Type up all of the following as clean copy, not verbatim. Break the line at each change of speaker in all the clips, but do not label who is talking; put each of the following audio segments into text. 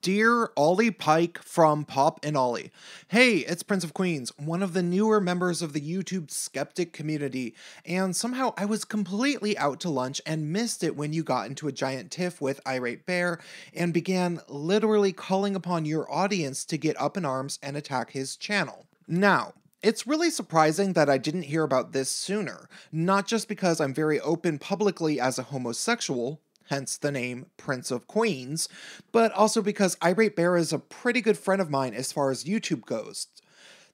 Dear Olly Pike from Pop and Olly. Hey, it's Prince of Queens, one of the newer members of the YouTube skeptic community, and somehow I was completely out to lunch and missed it when you got into a giant tiff with Irate Bear and began literally calling upon your audience to get up in arms and attack his channel. Now, it's really surprising that I didn't hear about this sooner, not just because I'm very open publicly as a homosexual, hence the name Prince of Queens, but also because Irate Bear is a pretty good friend of mine as far as YouTube goes.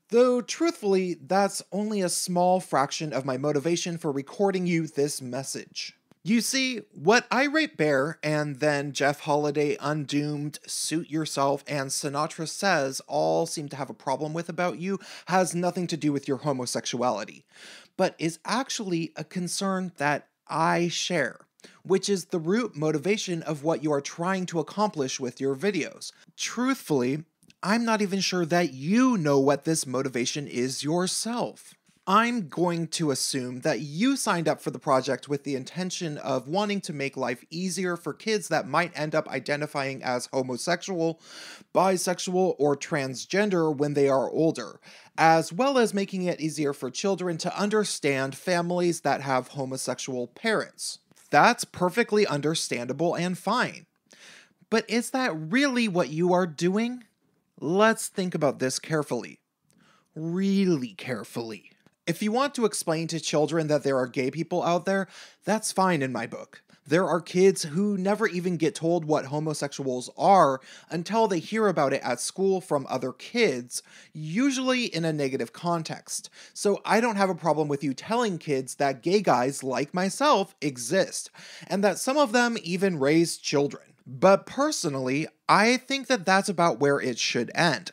Though, truthfully, that's only a small fraction of my motivation for recording you this message. You see, what Irate Bear and then Jeff Holiday, Undoomed, Suit Yourself, and Sinatra Says all seem to have a problem with about you has nothing to do with your homosexuality, but is actually a concern that I share, which is the root motivation of what you are trying to accomplish with your videos. Truthfully, I'm not even sure that you know what this motivation is yourself. I'm going to assume that you signed up for the project with the intention of wanting to make life easier for kids that might end up identifying as homosexual, bisexual, or transgender when they are older, as well as making it easier for children to understand families that have homosexual parents. That's perfectly understandable and fine. But is that really what you are doing? Let's think about this carefully. Really carefully. If you want to explain to children that there are gay people out there, that's fine in my book. There are kids who never even get told what homosexuals are until they hear about it at school from other kids, usually in a negative context. So I don't have a problem with you telling kids that gay guys like myself exist, and that some of them even raise children. But personally, I think that that's about where it should end.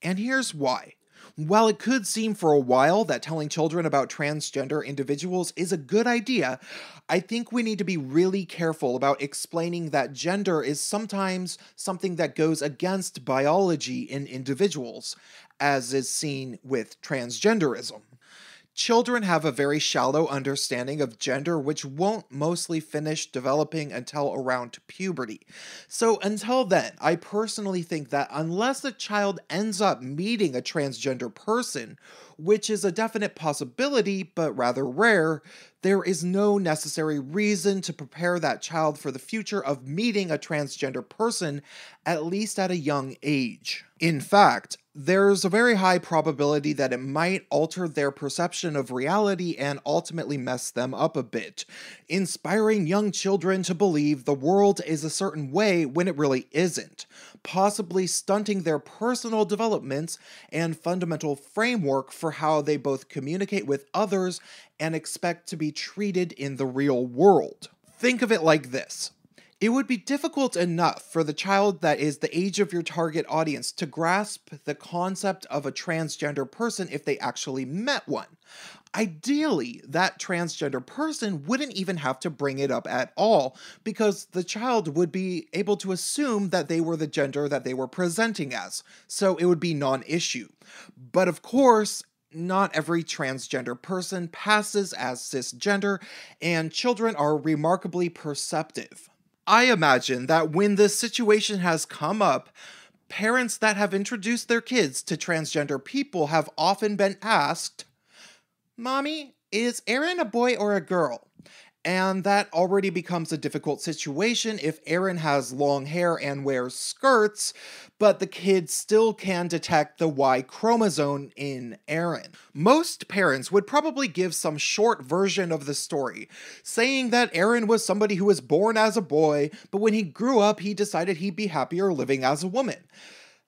And here's why. While it could seem for a while that telling children about transgender individuals is a good idea, I think we need to be really careful about explaining that gender is sometimes something that goes against biology in individuals, as is seen with transgenderism. Children have a very shallow understanding of gender which won't mostly finish developing until around puberty. So until then, I personally think that unless a child ends up meeting a transgender person, which is a definite possibility but rather rare, there is no necessary reason to prepare that child for the future of meeting a transgender person, at least at a young age. In fact, there's a very high probability that it might alter their perception of reality and ultimately mess them up a bit, inspiring young children to believe the world is a certain way when it really isn't, possibly stunting their personal developments and fundamental framework for how they both communicate with others and expect to be treated in the real world. Think of it like this. It would be difficult enough for the child that is the age of your target audience to grasp the concept of a transgender person if they actually met one. Ideally, that transgender person wouldn't even have to bring it up at all, because the child would be able to assume that they were the gender that they were presenting as, so it would be non-issue. But of course, not every transgender person passes as cisgender, and children are remarkably perceptive. I imagine that when this situation has come up, parents that have introduced their kids to transgender people have often been asked, "Mommy, is Aaron a boy or a girl?" And that already becomes a difficult situation if Aaron has long hair and wears skirts, but the kid still can detect the Y chromosome in Aaron. Most parents would probably give some short version of the story, saying that Aaron was somebody who was born as a boy, but when he grew up, he decided he'd be happier living as a woman.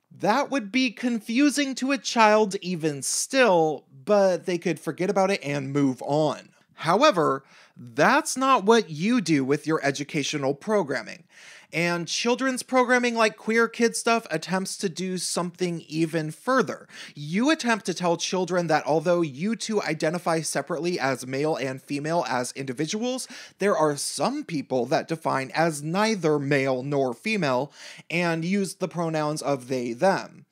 That would be confusing to a child even still, but they could forget about it and move on. However, that's not what you do with your educational programming. And children's programming like Queer Kid Stuff attempts to do something even further. You attempt to tell children that although you two identify separately as male and female as individuals, there are some people that define as neither male nor female and use the pronouns of they, them.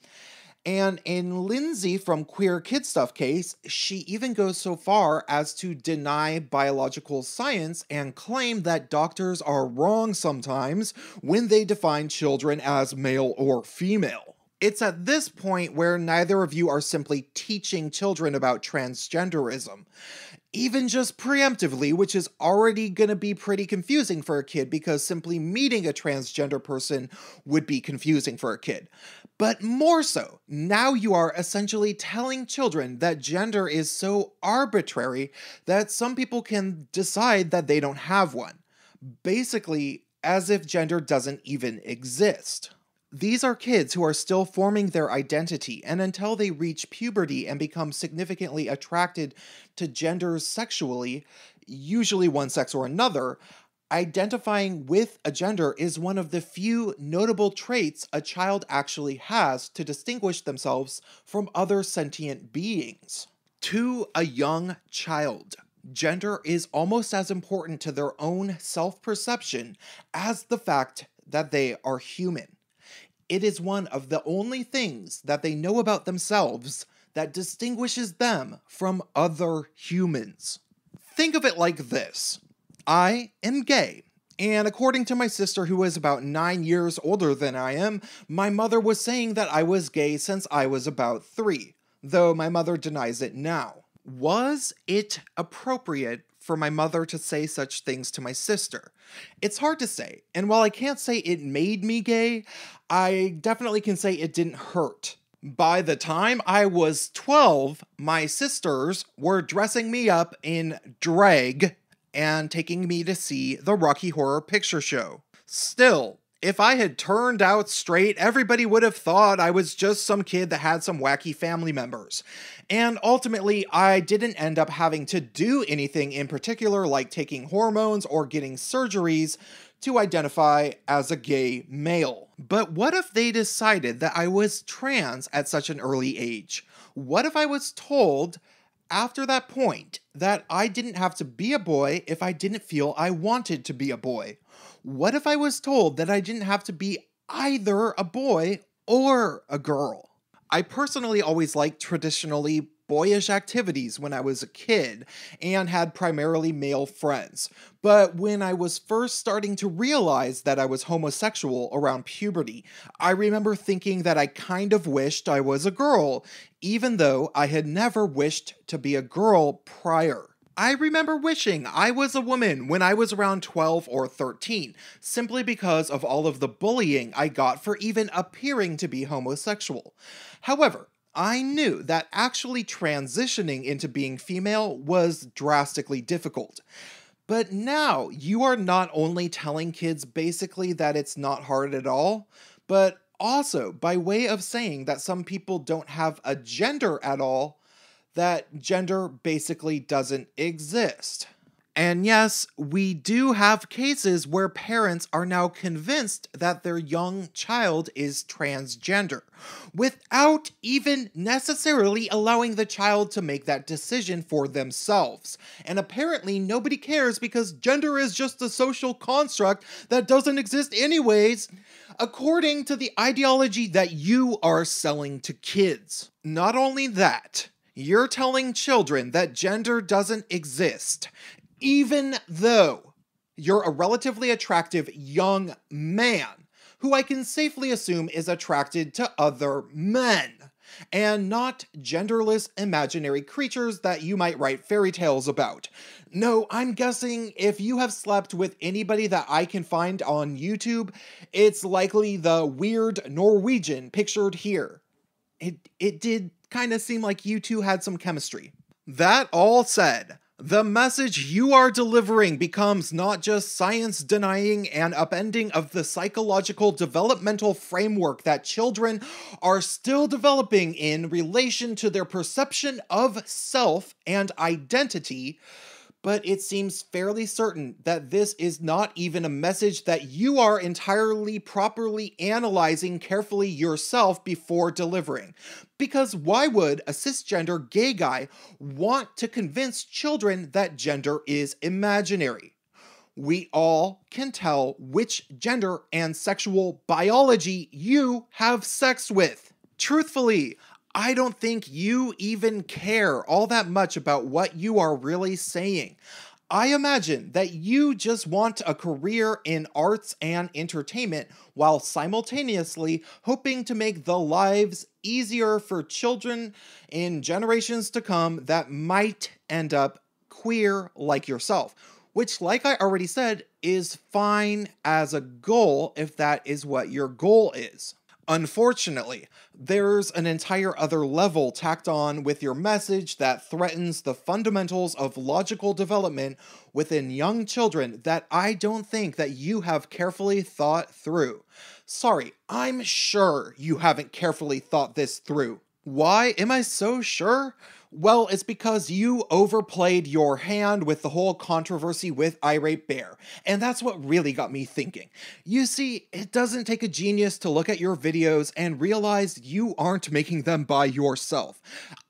And in Lindsay from Queer Kid Stuff case, she even goes so far as to deny biological science and claim that doctors are wrong sometimes when they define children as male or female. It's at this point where neither of you are simply teaching children about transgenderism, even just preemptively, which is already going to be pretty confusing for a kid because simply meeting a transgender person would be confusing for a kid. But more so, now you are essentially telling children that gender is so arbitrary that some people can decide that they don't have one. Basically, as if gender doesn't even exist. These are kids who are still forming their identity, and until they reach puberty and become significantly attracted to genders sexually, usually one sex or another, identifying with a gender is one of the few notable traits a child actually has to distinguish themselves from other sentient beings. To a young child, gender is almost as important to their own self-perception as the fact that they are human. It is one of the only things that they know about themselves that distinguishes them from other humans. Think of it like this. I am gay, and according to my sister who is about 9 years older than I am, my mother was saying that I was gay since I was about 3, though my mother denies it now. Was it appropriate for my mother to say such things to my sister? It's hard to say, and while I can't say it made me gay, I definitely can say it didn't hurt. By the time I was 12, my sisters were dressing me up in drag and taking me to see the Rocky Horror Picture Show. Still, if I had turned out straight, everybody would have thought I was just some kid that had some wacky family members. And ultimately, I didn't end up having to do anything in particular like taking hormones or getting surgeries to identify as a gay male. But what if they decided that I was trans at such an early age? What if I was told after that point that I didn't have to be a boy if I didn't feel I wanted to be a boy? What if I was told that I didn't have to be either a boy or a girl? I personally always liked traditionally boyish activities when I was a kid and had primarily male friends. But when I was first starting to realize that I was homosexual around puberty, I remember thinking that I kind of wished I was a girl, even though I had never wished to be a girl prior. I remember wishing I was a woman when I was around 12 or 13, simply because of all of the bullying I got for even appearing to be homosexual. However, I knew that actually transitioning into being female was drastically difficult. But now you are not only telling kids basically that it's not hard at all, but also by way of saying that some people don't have a gender at all, that gender basically doesn't exist. And yes, we do have cases where parents are now convinced that their young child is transgender, without even necessarily allowing the child to make that decision for themselves. And apparently nobody cares because gender is just a social construct that doesn't exist anyways, according to the ideology that you are selling to kids. Not only that, you're telling children that gender doesn't exist, even though you're a relatively attractive young man who I can safely assume is attracted to other men, and not genderless imaginary creatures that you might write fairy tales about. No, I'm guessing if you have slept with anybody that I can find on YouTube, it's likely the weird Norwegian pictured here. It did kind of seem like you two had some chemistry. That all said, the message you are delivering becomes not just science denying and upending of the psychological developmental framework that children are still developing in relation to their perception of self and identity, but it seems fairly certain that this is not even a message that you are entirely properly analyzing carefully yourself before delivering. Because why would a cisgender gay guy want to convince children that gender is imaginary? We all can tell which gender and sexual biology you have sex with. Truthfully, I don't think you even care all that much about what you are really saying. I imagine that you just want a career in arts and entertainment while simultaneously hoping to make the lives easier for children in generations to come that might end up queer like yourself. Which, like I already said, is fine as a goal if that is what your goal is. Unfortunately, there's an entire other level tacked on with your message that threatens the fundamentals of logical development within young children that I don't think that you have carefully thought through. Sorry, I'm sure you haven't carefully thought this through. Why am I so sure? Well, it's because you overplayed your hand with the whole controversy with Irate Bear, and that's what really got me thinking. You see, it doesn't take a genius to look at your videos and realize you aren't making them by yourself.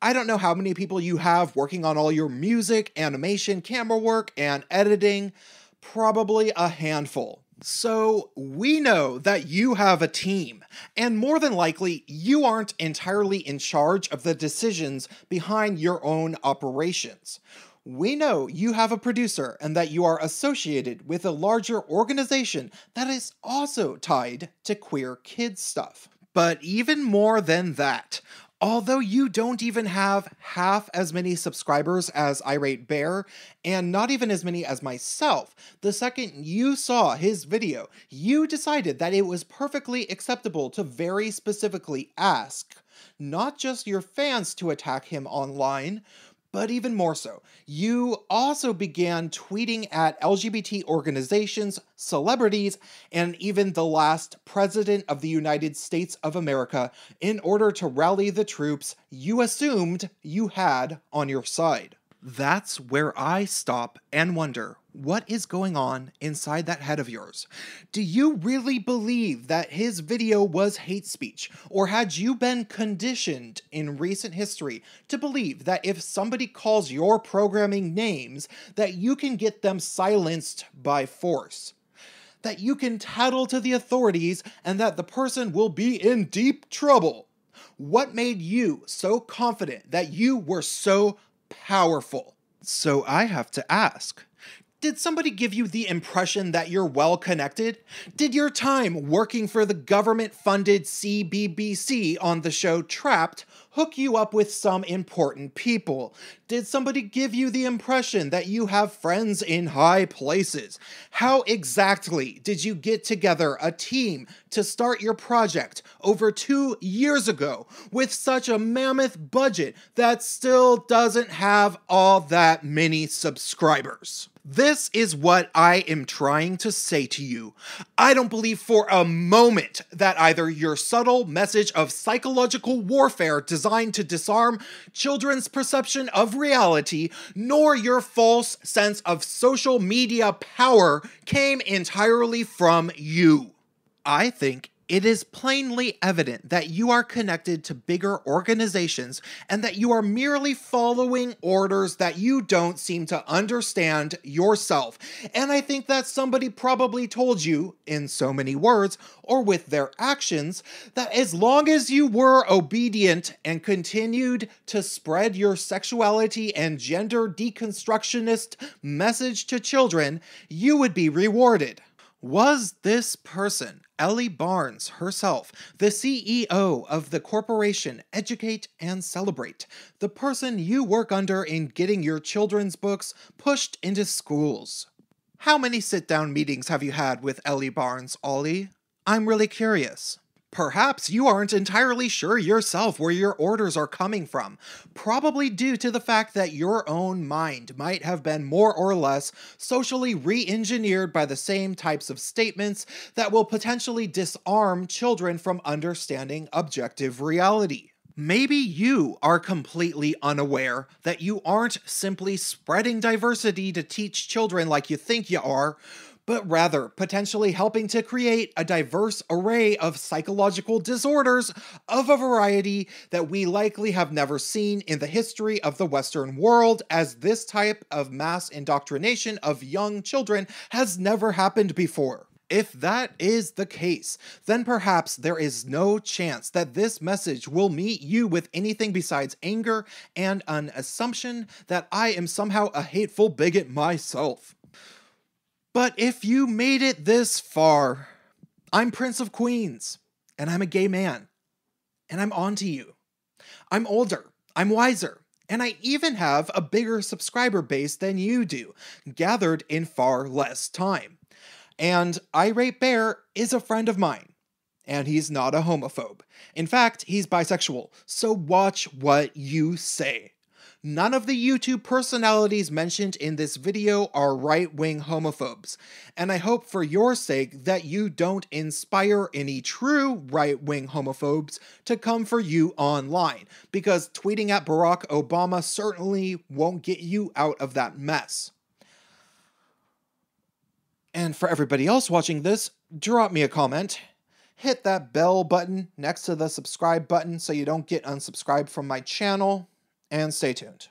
I don't know how many people you have working on all your music, animation, camera work, and editing. Probably a handful. So, we know that you have a team, and more than likely, you aren't entirely in charge of the decisions behind your own operations. We know you have a producer and that you are associated with a larger organization that is also tied to queer kids stuff. But even more than that, although you don't even have half as many subscribers as Irate Bear, and not even as many as myself, the second you saw his video, you decided that it was perfectly acceptable to very specifically ask, not just your fans to attack him online, but even more so, you also began tweeting at LGBT organizations, celebrities, and even the last President of the United States of America in order to rally the troops you assumed you had on your side. That's where I stop and wonder, what is going on inside that head of yours? Do you really believe that his video was hate speech? Or had you been conditioned in recent history to believe that if somebody calls your programming names, that you can get them silenced by force? That you can tattle to the authorities and that the person will be in deep trouble? What made you so confident that you were so powerful? So I have to ask, did somebody give you the impression that you're well connected? Did your time working for the government-funded CBBC on the show Trapped hook you up with some important people? Did somebody give you the impression that you have friends in high places? How exactly did you get together a team to start your project over 2 years ago with such a mammoth budget that still doesn't have all that many subscribers? This is what I am trying to say to you. I don't believe for a moment that either your subtle message of psychological warfare designed to disarm children's perception of reality, nor your false sense of social media power came entirely from you. I think it is plainly evident that you are connected to bigger organizations and that you are merely following orders that you don't seem to understand yourself. And I think that somebody probably told you, in so many words, or with their actions, that as long as you were obedient and continued to spread your sexuality and gender deconstructionist message to children, you would be rewarded. Was this person, Olly Barnes herself, the CEO of the corporation Educate and Celebrate, the person you work under in getting your children's books pushed into schools? How many sit-down meetings have you had with Olly Barnes, Olly? I'm really curious. Perhaps you aren't entirely sure yourself where your orders are coming from, probably due to the fact that your own mind might have been more or less socially re-engineered by the same types of statements that will potentially disarm children from understanding objective reality. Maybe you are completely unaware that you aren't simply spreading diversity to teach children like you think you are, but rather potentially helping to create a diverse array of psychological disorders of a variety that we likely have never seen in the history of the Western world, as this type of mass indoctrination of young children has never happened before. If that is the case, then perhaps there is no chance that this message will meet you with anything besides anger and an assumption that I am somehow a hateful bigot myself. But if you made it this far, I'm Prince of Queens, and I'm a gay man, and I'm onto you. I'm older, I'm wiser, and I even have a bigger subscriber base than you do, gathered in far less time. And Irate Bear is a friend of mine, and he's not a homophobe. In fact, he's bisexual, so watch what you say. None of the YouTube personalities mentioned in this video are right-wing homophobes, and I hope for your sake that you don't inspire any true right-wing homophobes to come for you online, because tweeting at Barack Obama certainly won't get you out of that mess. And for everybody else watching this, drop me a comment. Hit that bell button next to the subscribe button so you don't get unsubscribed from my channel, and stay tuned.